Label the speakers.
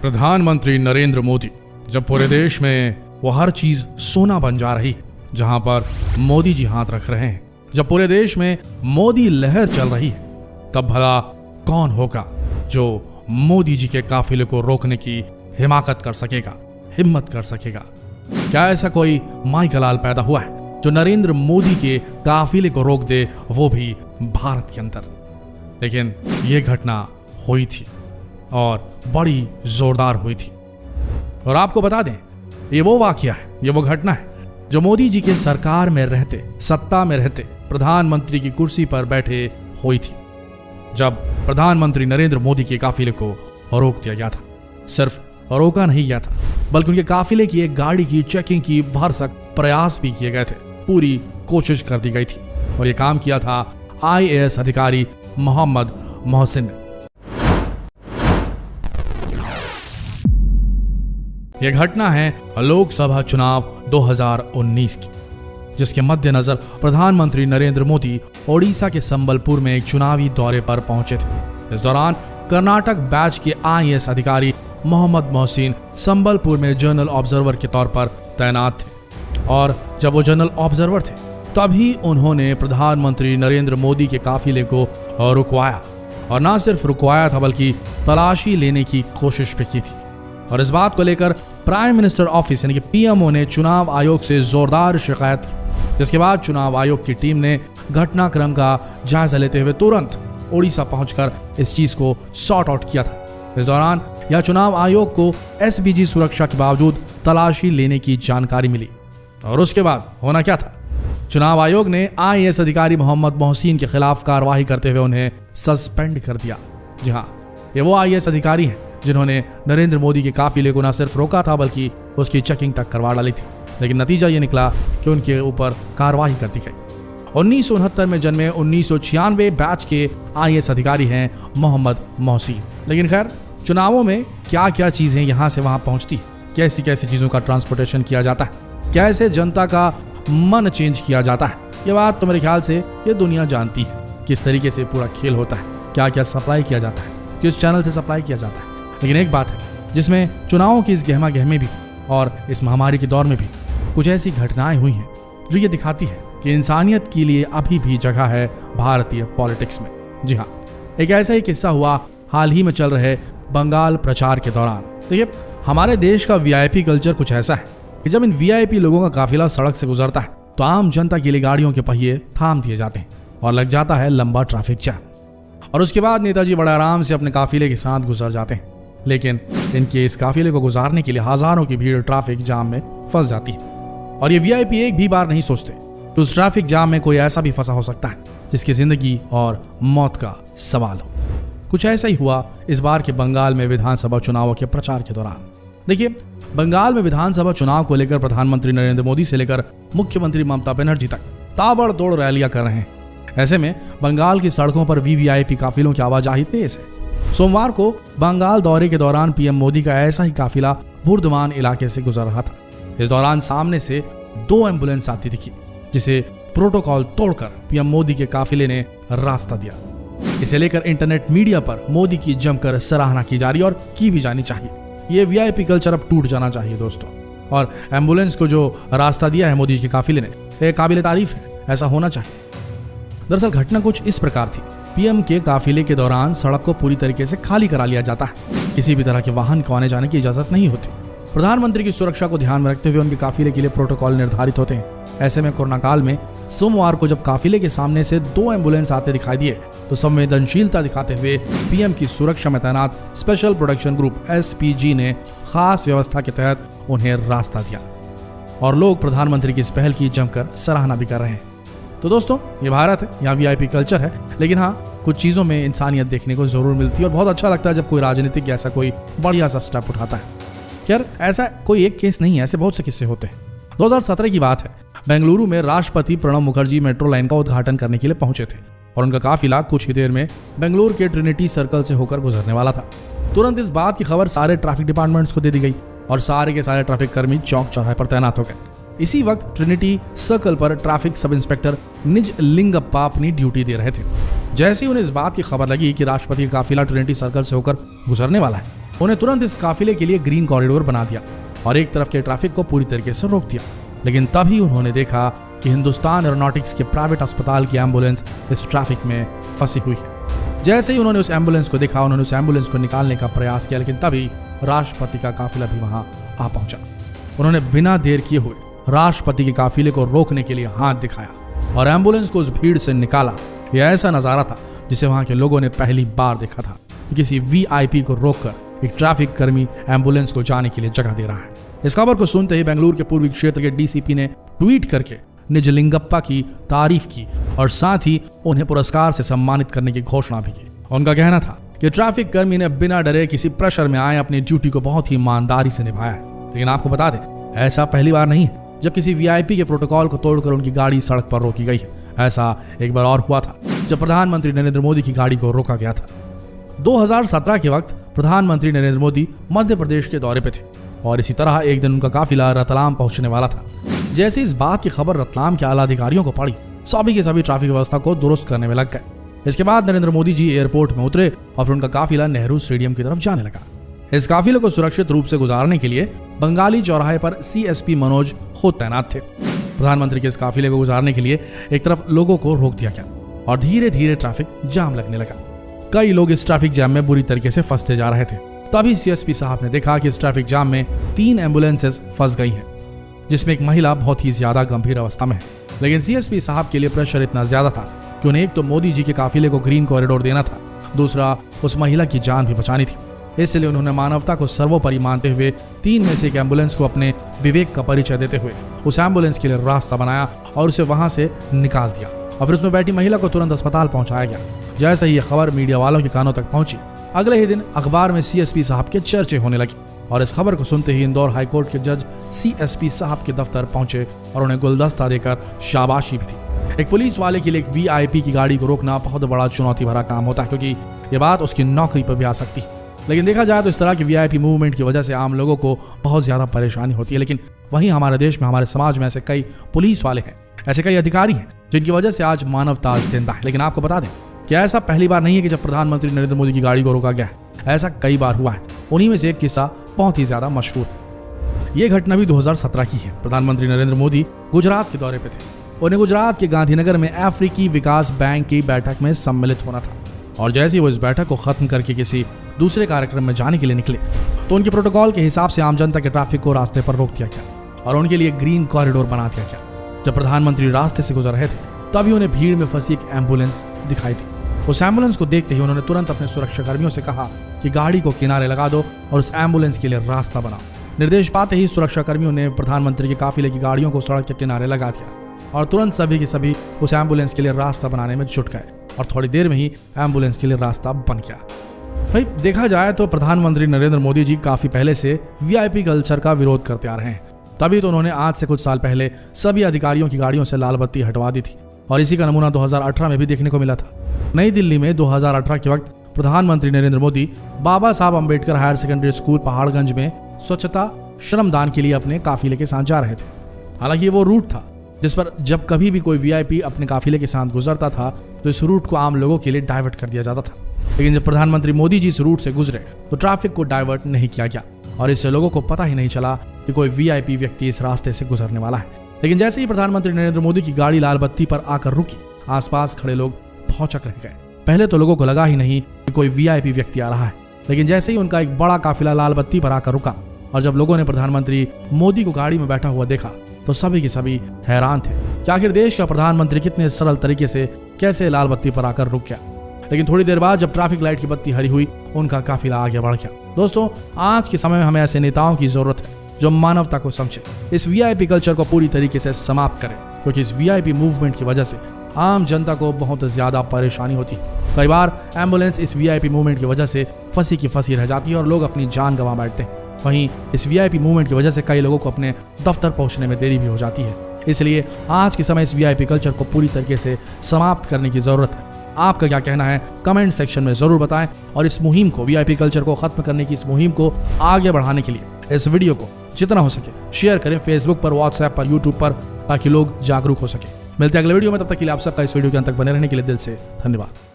Speaker 1: प्रधानमंत्री नरेंद्र मोदी, जब पूरे देश में वो हर चीज सोना बन जा रही है जहां पर मोदी जी हाथ रख रहे हैं, जब पूरे देश में मोदी लहर चल रही है, तब भला कौन होगा जो मोदी जी के काफिले को रोकने की हिमाकत कर सकेगा, हिम्मत कर सकेगा? क्या ऐसा कोई माइकलाल पैदा हुआ है जो नरेंद्र मोदी के काफिले को रोक दे, वो भी भारत के अंदर? लेकिन ये घटना हुई थी और बड़ी जोरदार हुई थी। और आपको बता दें, ये वो वाकया है, ये वो घटना है जो मोदी जी के सरकार में रहते, सत्ता में रहते, प्रधानमंत्री की कुर्सी पर बैठे हुई थी, जब प्रधानमंत्री नरेंद्र मोदी के काफिले को रोक दिया गया था। सिर्फ रोका नहीं गया था, बल्कि उनके काफिले की एक गाड़ी की चेकिंग की भरसक प्रयास भी किए गए थे, पूरी कोशिश कर दी गई थी। और ये काम किया था IAS अधिकारी मोहम्मद मोहसिन ने। यह घटना है लोकसभा चुनाव 2019 की, जिसके मद्देनजर प्रधानमंत्री नरेंद्र मोदी ओडिशा के संबलपुर में एक चुनावी दौरे पर पहुंचे थे। इस दौरान कर्नाटक बैच के IAS अधिकारी मोहम्मद मोहसिन संबलपुर में जनरल ऑब्जर्वर के तौर पर तैनात थे। और जब वो जनरल ऑब्जर्वर थे, तभी उन्होंने प्रधानमंत्री नरेंद्र मोदी के काफिले को रुकवाया। और न सिर्फ रुकवाया था, बल्कि तलाशी लेने की कोशिश भी की थी। और इस बात को लेकर प्राइम मिनिस्टर ऑफिस यानी कि PMO ने चुनाव आयोग से जोरदार शिकायत की, जिसके बाद चुनाव आयोग की टीम ने घटनाक्रम का जायजा लेते हुए तुरंत ओडिशा पहुंचकर इस चीज को सॉर्ट आउट किया था। इस दौरान यह चुनाव आयोग को SPG सुरक्षा के बावजूद तलाशी लेने की जानकारी मिली। और उसके बाद होना क्या था? चुनाव आयोग ने IAS अधिकारी मोहम्मद मोहसिन के खिलाफ कार्रवाई करते हुए उन्हें सस्पेंड कर दिया। जी हाँ, ये वो IAS अधिकारी हैं जिन्होंने नरेंद्र मोदी के काफिले को न सिर्फ रोका था, बल्कि उसकी चेकिंग तक करवा डाली थी। लेकिन नतीजा ये निकला कि उनके ऊपर कार्रवाई कर दी गई। 1969 में जन्मे 1996 बैच के IAS अधिकारी हैं मोहम्मद मोहसिन। लेकिन खैर, चुनावों में क्या क्या चीजें यहां से वहां पहुंचती है, कैसी कैसी चीजों का ट्रांसपोर्टेशन किया जाता है, कैसे जनता का मन चेंज किया जाता है, ये बात तो मेरे ख्याल से ये दुनिया जानती है। किस तरीके से पूरा खेल होता है, क्या क्या सप्लाई किया जाता है, किस चैनल से सप्लाई किया जाता है। लेकिन एक बात है जिसमें चुनावों की इस गहमा गहमे भी और इस महामारी के दौर में भी कुछ ऐसी घटनाएं हुई हैं जो ये दिखाती है कि इंसानियत के लिए अभी भी जगह है भारतीय पॉलिटिक्स में। जी हाँ, एक ऐसा ही किस्सा हुआ हाल ही में चल रहे बंगाल प्रचार के दौरान। देखिए, हमारे देश का VIP कल्चर कुछ ऐसा है कि जब इन VIP लोगों का काफिला सड़क से गुजरता है, तो आम जनता के लिए गाड़ियों के पहिए थाम दिए जाते हैं और लग जाता है लंबा ट्रैफिक जैम। और उसके बाद नेताजी बड़े आराम से अपने काफिले के साथ गुजर जाते हैं। लेकिन इनके इस काफिले को गुजारने के लिए हजारों की भीड़ ट्रैफिक जाम में फंस जाती है। और ये VIP एक भी बार नहीं सोचते कि उस ट्रैफिक जाम में कोई ऐसा भी फंसा हो सकता है जिसकी जिंदगी और मौत का सवाल हो। कुछ ऐसा ही हुआ इस बार के बंगाल में विधानसभा चुनावों के प्रचार के दौरान। देखिए, बंगाल में विधानसभा चुनाव को लेकर प्रधानमंत्री नरेंद्र मोदी से लेकर मुख्यमंत्री ममता बनर्जी तक ताबड़तोड़ रैलियां कर रहे हैं। ऐसे में बंगाल की सड़कों पर VVIP काफिलों की आवाजाही तेज है। सोमवार को बंगाल दौरे के दौरान PM मोदी का ऐसा ही काफिला बुर्दमान इलाके से गुजर रहा था। इस दौरान सामने से 2 एम्बुलेंस आती दिखी, जिसे प्रोटोकॉल तोड़कर PM मोदी के काफिले ने रास्ता दिया। इसे लेकर इंटरनेट मीडिया पर मोदी की जमकर सराहना की जा रही और की भी जानी चाहिए। ये VIP कल्चर अब टूट जाना चाहिए दोस्तों। और एम्बुलेंस को जो रास्ता दिया है मोदी के काफिले ने, ये काबिल तारीफ है, ऐसा होना चाहिए। दरअसल घटना कुछ इस प्रकार थी। PM के काफिले के दौरान सड़क को पूरी तरीके से खाली करा लिया जाता है। किसी भी तरह के वाहन को आने जाने की इजाजत नहीं होती। प्रधानमंत्री की सुरक्षा को ध्यान में रखते हुए उनके काफिले के लिए प्रोटोकॉल निर्धारित होते हैं। ऐसे में कोरोना काल में सोमवार को जब काफिले के सामने से 2 एम्बुलेंस आते दिखाई दिए, तो संवेदनशीलता दिखाते हुए PM की सुरक्षा में तैनात स्पेशल प्रोडक्शन ग्रुप SPG ने खास व्यवस्था के तहत उन्हें रास्ता दिया। और लोग प्रधानमंत्री की इस पहल की जमकर सराहना भी कर रहे हैं। तो दोस्तों, ये भारत है, यहाँ VIP कल्चर है। लेकिन हाँ, कुछ चीज़ों में इंसानियत देखने को जरूर मिलती है और बहुत अच्छा लगता है जब कोई राजनीतिक ऐसा कोई बढ़िया सा स्टेप उठाता है। खैर, ऐसा कोई एक केस नहीं है, ऐसे बहुत से किस्से होते हैं। 2017 की बात है। बेंगलुरु में राष्ट्रपति प्रणब मुखर्जी मेट्रो लाइन का उद्घाटन करने के लिए पहुंचे थे और उनका काफिला कुछ ही देर में बेंगलुरु के ट्रिनिटी सर्कल से होकर गुजरने वाला था। तुरंत इस बात की खबर सारे ट्रैफिक डिपार्टमेंट्स को दे दी गई और सारे के सारे ट्रैफिक कर्मी चौक चौराहे पर तैनात हो गए। इसी वक्त ट्रिनिटी सर्कल पर ट्रैफिक सब इंस्पेक्टर निज लिंगप्पा अपनी ड्यूटी दे रहे थे। जैसे ही उन्हें इस बात की खबर लगी कि राष्ट्रपति का काफिला ट्रिनिटी सर्कल से होकर गुजरने वाला है, उन्हें तुरंत इस काफिले के लिए ग्रीन कॉरिडोर बना दिया और एक तरफ के ट्रैफिक को पूरी तरीके से रोक दिया। लेकिन तभी उन्होंने देखा कि हिंदुस्तान एरोनॉटिक्स के प्राइवेट अस्पताल की एम्बुलेंस इस ट्रैफिक में फंसी हुई है। जैसे ही उन्होंने उस एम्बुलेंस को देखा, उन्होंने उस एम्बुलेंस को निकालने का प्रयास किया, लेकिन तभी राष्ट्रपति का काफिला भी वहां आ पहुंचा। उन्होंने बिना देर किए हुए राष्ट्रपति के काफिले को रोकने के लिए हाथ दिखाया और एम्बुलेंस को उस भीड़ से निकाला। यह ऐसा नजारा था जिसे वहां के लोगों ने पहली बार देखा था कि किसी वीआईपी को रोककर एक ट्रैफिक कर्मी एम्बुलेंस को जाने के लिए जगह दे रहा है। इस खबर को सुनते ही बेंगलुरु के पूर्वी क्षेत्र के डीसीपी ने ट्वीट करके निजलिंगप्पा की तारीफ की और साथ ही उन्हें पुरस्कार से सम्मानित करने की घोषणा भी की। उनका कहना था कि ट्रैफिक कर्मी ने बिना डरे किसी प्रेशर में आए अपनी ड्यूटी को बहुत ही ईमानदारी से निभाया है। लेकिन आपको बता दें, ऐसा पहली बार नहीं है जब किसी वीआईपी के प्रोटोकॉल को तोड़कर उनकी गाड़ी सड़क पर रोकी गई है। ऐसा एक बार और हुआ था जब प्रधानमंत्री नरेंद्र मोदी की गाड़ी को रोका गया था। 2017 के वक्त प्रधानमंत्री नरेंद्र मोदी मध्य प्रदेश के दौरे पे थे और इसी तरह एक दिन उनका काफिला रतलाम पहुंचने वाला था। जैसे इस बात की खबर रतलाम के आला अधिकारियों को पड़ी, सभी के सभी ट्रैफिक व्यवस्था को दुरुस्त करने में लग गए। इसके बाद नरेंद्र मोदी जी एयरपोर्ट में उतरे और फिर उनका काफिला नेहरू स्टेडियम की तरफ जाने लगा। इस काफिले को सुरक्षित रूप से गुजारने के लिए बंगाली चौराहे पर सीएसपी मनोज खुद तैनात थे। प्रधानमंत्री के इस काफिले को गुजारने के लिए एक तरफ लोगों को रोक दिया गया और धीरे धीरे ट्रैफिक जाम लगने लगा। कई लोग इस ट्रैफिक जाम में बुरी तरीके से फंसते जा रहे थे। तभी सीएसपी साहब ने देखा कि इस ट्रैफिक जाम में 3 एम्बुलेंसेस फंस गई हैं, जिसमें एक महिला बहुत ही ज्यादा गंभीर अवस्था में है। लेकिन सीएसपी साहब के लिए प्रेशर इतना ज्यादा था कि उन्हें एक तो मोदी जी के काफिले को ग्रीन कॉरिडोर देना था, दूसरा उस महिला की जान भी बचानी थी। इसलिए उन्होंने मानवता को सर्वोपरि मानते हुए 3 में से एक एम्बुलेंस को अपने विवेक का परिचय देते हुए उस एम्बुलेंस के लिए रास्ता बनाया और उसे वहां से निकाल दिया और फिर उसमें बैठी महिला को तुरंत अस्पताल पहुंचाया गया। जैसे ही यह खबर मीडिया वालों के कानों तक पहुंची, अगले ही दिन अखबार में सीएसपी साहब के चर्चे होने लगी और इस खबर को सुनते ही इंदौर हाईकोर्ट के जज सीएसपी साहब के दफ्तर पहुंचे और उन्हें गुलदस्ता देकर शाबाशी भी थी। एक पुलिस वाले के लिए एक वीआईपी की गाड़ी को रोकना बहुत बड़ा चुनौती भरा काम होता है, क्योंकि ये बात उसकी नौकरी पर भी आ सकती है। लेकिन देखा जाए तो इस तरह की वीआईपी मूवमेंट की वजह से आम लोगों को बहुत ज्यादा परेशानी होती है। लेकिन वहीं हमारे देश में, हमारे समाज में ऐसे कई पुलिस वाले हैं, ऐसे कई अधिकारी हैं जिनकी वजह से आज मानवता जिंदा है। लेकिन आपको बता दें कि ऐसा पहली बार नहीं है कि जब प्रधानमंत्री नरेंद्र मोदी की गाड़ी को रोका गया है, ऐसा कई बार हुआ है। उन्हीं में से एक किस्सा बहुत ही ज्यादा मशहूर है। ये घटना भी 2017 की है। प्रधानमंत्री नरेंद्र मोदी गुजरात के दौरे पे थे। उन्हें गुजरात के गांधीनगर में अफ्रीकी विकास बैंक की बैठक में सम्मिलित होना था और जैसे ही वो इस बैठक को खत्म करके किसी दूसरे कार्यक्रम में जाने के लिए निकले तो उनके प्रोटोकॉल के हिसाब से आम जनता के ट्रैफिक को रास्ते पर रोक दिया गया और उनके लिए ग्रीन कॉरिडोर बना दिया गया। जब प्रधानमंत्री रास्ते से गुजर रहे थे तभी उन्हें भीड़ में फंसी एक एम्बुलेंस दिखाई दी। उस एम्बुलेंस को देखते ही उन्होंने तुरंत अपने सुरक्षा कर्मियों से कहा कि गाड़ी को किनारे लगा दो और उस एम्बुलेंस के लिए रास्ता बनाओ। निर्देश पाते ही सुरक्षा कर्मियों ने प्रधानमंत्री के काफिले की गाड़ियों को सड़क के किनारे लगा दिया और तुरंत सभी के सभी उस एम्बुलेंस के लिए रास्ता बनाने में जुट गए और थोड़ी देर में ही एम्बुलेंस के लिए रास्ता बन गया। भाई देखा जाए तो प्रधानमंत्री नरेंद्र मोदी जी काफी पहले से वीआईपी कल्चर का विरोध करते आ रहे हैं। तभी तो उन्होंने आज से कुछ साल पहले सभी अधिकारियों की गाड़ियों से लाल बत्ती हटवा दी थी और इसी का नमूना 2018 में भी देखने को मिला था। नई दिल्ली में 2018 के वक्त प्रधानमंत्री Narendra Modi Baba Sahab Ambedkar higher secondary school Paharganj में स्वच्छता श्रमदान के लिए अपने काफिले के साथ जा रहे थे। हालांकि वो रूट था जिस पर जब कभी भी कोई वीआईपी अपने काफिले के साथ गुजरता था तो इस रूट को आम लोगों के लिए डाइवर्ट कर दिया जाता था। लेकिन जब प्रधानमंत्री मोदी जी इस रूट से गुजरे तो ट्रैफिक को डाइवर्ट नहीं किया गया और इससे लोगों को पता ही नहीं चला कि कोई वीआईपी व्यक्ति इस रास्ते से गुजरने वाला है। लेकिन जैसे ही प्रधानमंत्री नरेंद्र मोदी की गाड़ी लाल बत्ती पर आकर रुकी, आसपास खड़े लोग भौचक रह गए। पहले तो लोगों को लगा ही नहीं कि कोई वीआईपी व्यक्ति आ रहा है, लेकिन जैसे ही उनका एक बड़ा काफिला लाल बत्ती पर आकर रुका और जब लोगों ने प्रधानमंत्री मोदी को गाड़ी में बैठा हुआ देखा तो सभी के सभी हैरान थे कि आखिर देश का प्रधानमंत्री कितने सरल तरीके से कैसे लाल बत्ती पर आकर रुक गया। लेकिन थोड़ी देर बाद जब ट्रैफिक लाइट की बत्ती हरी हुई, उनका काफिला आगे बढ़ गया। दोस्तों, आज के समय में हमें ऐसे नेताओं की जरूरत है जो मानवता को समझे, इस वीआईपी कल्चर को पूरी तरीके से समाप्त करें, क्योंकि इस वीआईपी मूवमेंट की वजह से आम जनता को बहुत ज्यादा परेशानी होती है। कई बार एम्बुलेंस इस वीआईपी मूवमेंट की वजह से फंसी की फंसी रह जाती है और लोग अपनी जान गंवा बैठते हैं। वहीं इस वीआईपी मूवमेंट की वजह से कई लोगों को अपने दफ्तर पहुंचने में देरी भी हो जाती है। इसलिए आज के समय इस वीआईपी कल्चर को पूरी तरीके से समाप्त करने की जरूरत है। आपका क्या कहना है कमेंट सेक्शन में जरूर बताएं और इस मुहिम को, वीआईपी कल्चर को खत्म करने की इस मुहिम को आगे बढ़ाने के लिए इस वीडियो को जितना हो सके शेयर करें फेसबुक पर, व्हाट्सएप पर, यूट्यूब पर, ताकि लोग जागरूक हो सके। मिलते हैं अगले वीडियो में, तब तक के लिए आप सबका इस वीडियो के अंत तक बने रहने के लिए दिल से धन्यवाद।